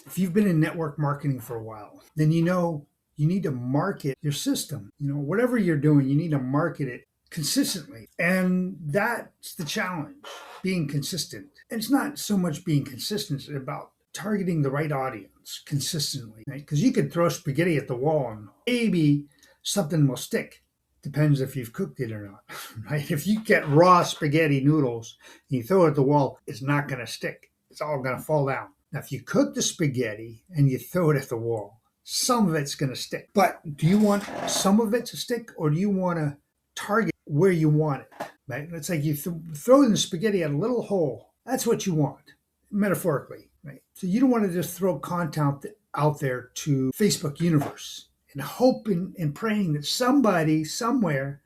If you've been in network marketing for a while, then you know you need to market your system. Whatever you're doing, you need to market it consistently. And that's the challenge, being consistent. And it's not so much being consistent, it's about targeting the right audience consistently, right? Because you could throw spaghetti at the wall and maybe something will stick. Depends if you've cooked it or not, right? If you get raw spaghetti noodles and you throw it at the wall, it's not going to stick. It's all going to fall down. Now, if you cook the spaghetti and you throw it at the wall, some of it's going to stick. But do you want some of it to stick, or do you want to target where you want it? Right? It's like you throw in the spaghetti at a little hole. That's what you want, metaphorically. Right? So you don't want to just throw content out there to Facebook universe and hoping and praying that somebody somewhere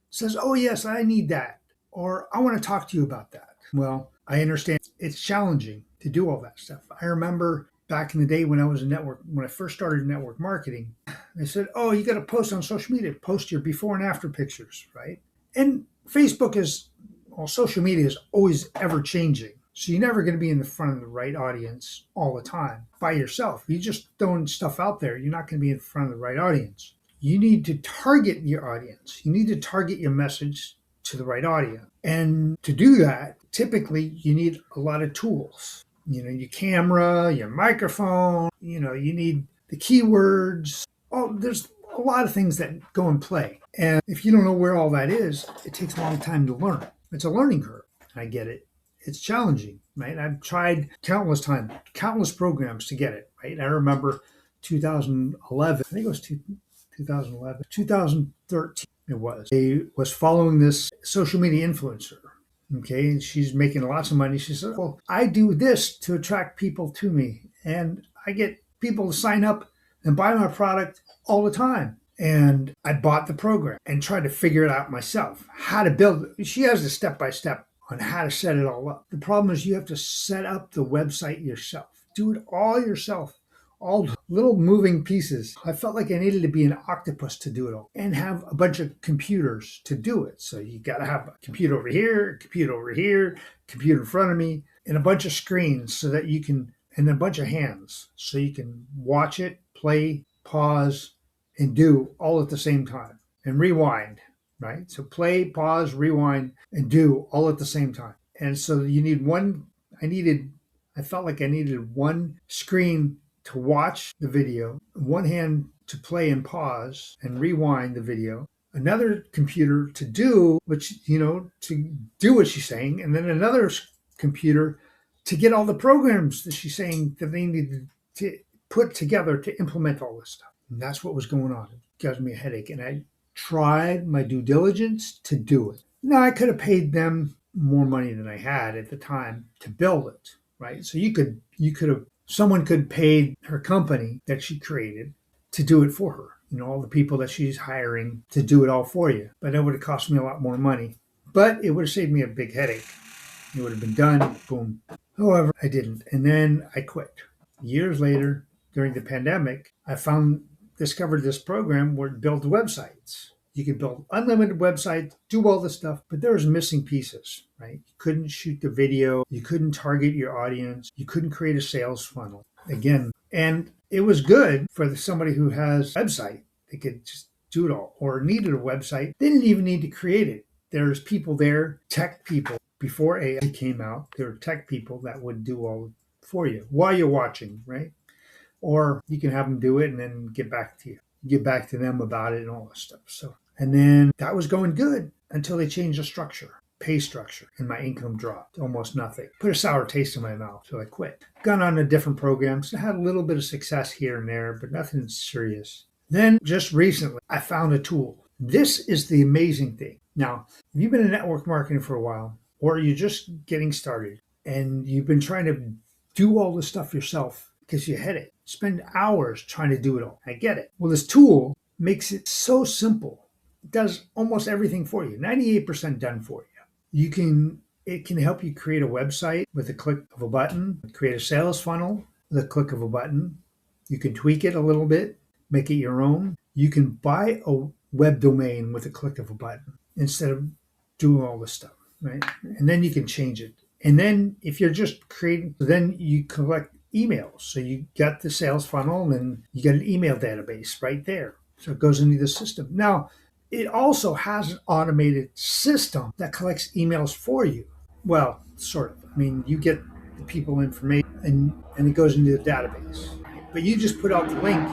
says, "Oh yes, I need that," or "I want to talk to you about that." Well, I understand it's challenging to do all that stuff. I remember back in the day when I first started network marketing, they said, "Oh, you got to post on social media, post your before and after pictures," right? And social media is always ever changing. So you're never going to be in the front of the right audience all the time by yourself. You just throwing stuff out there, you're not going to be in front of the right audience. You need to target your audience. You need to target your message to the right audience. And to do that, typically you need a lot of tools. Your camera, your microphone, you need the keywords. There's a lot of things that go in play. And if you don't know where all that is, it takes a long time to learn. It's a learning curve. I get it. It's challenging, right? I've tried countless times, countless programs to get it, right? I remember 2011, I think it was 2011, 2013 it was. I was following this social media influencer, okay? And she's making lots of money. She said, "Well, I do this to attract people to me, and I get people to sign up and buy my product all the time." And I bought the program and tried to figure it out myself, how to build it. She has a step-by-step on how to set it all up. The problem is you have to set up the website yourself. Do it all yourself, all little moving pieces. I felt like I needed to be an octopus to do it all and have a bunch of computers to do it. So you got to have a computer over here, a computer over here, computer in front of me, and a bunch of screens so that you can, and a bunch of hands so you can watch it, play, pause, and do all at the same time, and rewind, right? So play, pause, rewind, and do all at the same time. And so you need I felt like I needed one screen to watch the video, one hand to play and pause and rewind the video, another computer to do to do what she's saying, and then another computer to get all the programs that she's saying that they need to put together to implement all this stuff. And that's what was going on. It gives me a headache. And I tried my due diligence to do it. Now, I could have paid them more money than I had at the time to build it, right? So someone could pay her company that she created to do it for her. All the people that she's hiring to do it all for you. But that would have cost me a lot more money. But it would have saved me a big headache. It would have been done, boom. However, I didn't. And then I quit. Years later, during the pandemic, I discovered this program where it built websites. You could build unlimited websites, do all this stuff, but there was missing pieces, right? You couldn't shoot the video. You couldn't target your audience. You couldn't create a sales funnel. Again, and it was good for somebody who has a website. They could just do it all, or needed a website. They didn't even need to create it. There's people there, tech people. Before AI came out, there were tech people that would do all for you while you're watching, right? Or you can have them do it and then get back to them about it and all this stuff. And then that was going good until they changed the pay structure, and my income dropped almost nothing. Put a sour taste in my mouth, so I quit. Gone on to different programs. I had a little bit of success here and there, but nothing serious. Then just recently, I found a tool. This is the amazing thing. Now, if you've been in network marketing for a while, or you're just getting started and you've been trying to do all this stuff yourself because you hate it, spend hours trying to do it all. I get it. Well, this tool makes it so simple. It does almost everything for you, 98% done for you. It can help you create a website with a click of a button, create a sales funnel with a click of a button. You can tweak it a little bit, make it your own. You can buy a web domain with a click of a button instead of doing all this stuff, right? And then you can change it. And then if you're just creating, then you collect emails. So you got the sales funnel and then you get an email database right there. So it goes into the system. Now, it also has an automated system that collects emails for you. Well, sort of. I mean, you get the people information and it goes into the database. But you just put out the link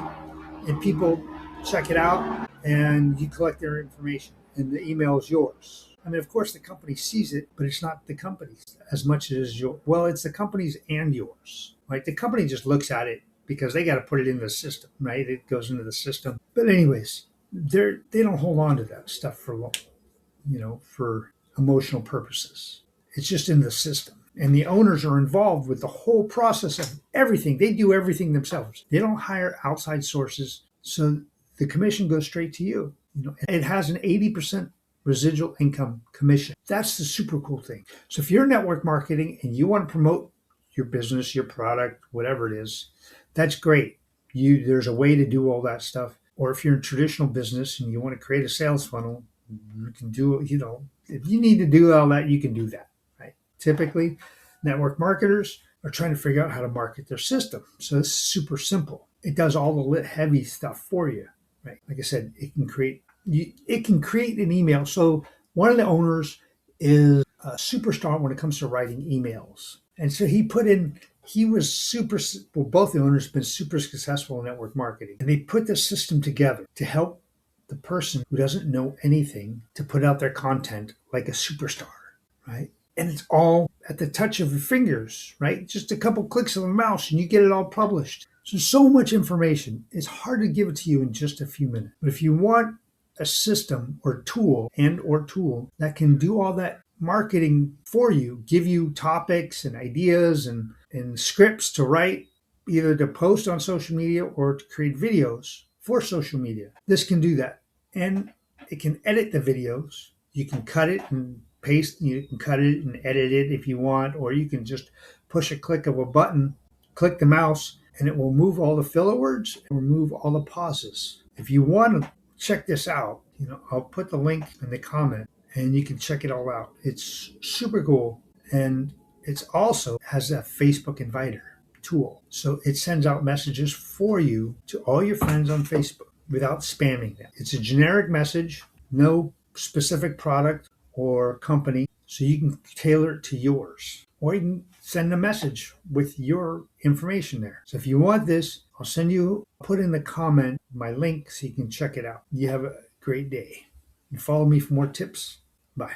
and people check it out and you collect their information and the email is yours. I mean, of course, the company sees it, but it's not the company's as much as your. Well, it's the company's and yours. Right? The company just looks at it because they got to put it in the system, right? It goes into the system. But anyways, they don't hold on to that stuff for long, for emotional purposes. It's just in the system. And the owners are involved with the whole process of everything. They do everything themselves. They don't hire outside sources. So the commission goes straight to you. It has an 80% residual income commission. That's the super cool thing. So if you're network marketing and you want to promote your business, your product, whatever it is, that's great. There's a way to do all that stuff. Or if you're in traditional business and you want to create a sales funnel, you can do, if you need to do all that, you can do that, right? Typically, network marketers are trying to figure out how to market their system. So it's super simple. It does all the heavy stuff for you, right? Like I said, it can create an email. So one of the owners is a superstar when it comes to writing emails. And so he was both the owners have been super successful in network marketing. And they put the system together to help the person who doesn't know anything to put out their content like a superstar, right? And it's all at the touch of your fingers, right? Just a couple clicks of a mouse and you get it all published. So much information. It's hard to give it to you in just a few minutes. But if you want a system or tool that can do all that marketing for you, give you topics and ideas and scripts to write, either to post on social media or to create videos for social media. This can do that. And it can edit the videos. You can cut it and paste. You can cut it and edit it if you want, or you can just push a click of a button, click the mouse, and it will move all the filler words and remove all the pauses. If you want to check this out, I'll put the link in the comment and you can check it all out. It's super cool. And it's also has a Facebook inviter tool. So it sends out messages for you to all your friends on Facebook without spamming them. It's a generic message, no specific product or company. So you can tailor it to yours. Or you can send a message with your information there. So if you want this, I'll put in the comment my link so you can check it out. You have a great day. And follow me for more tips. Bye.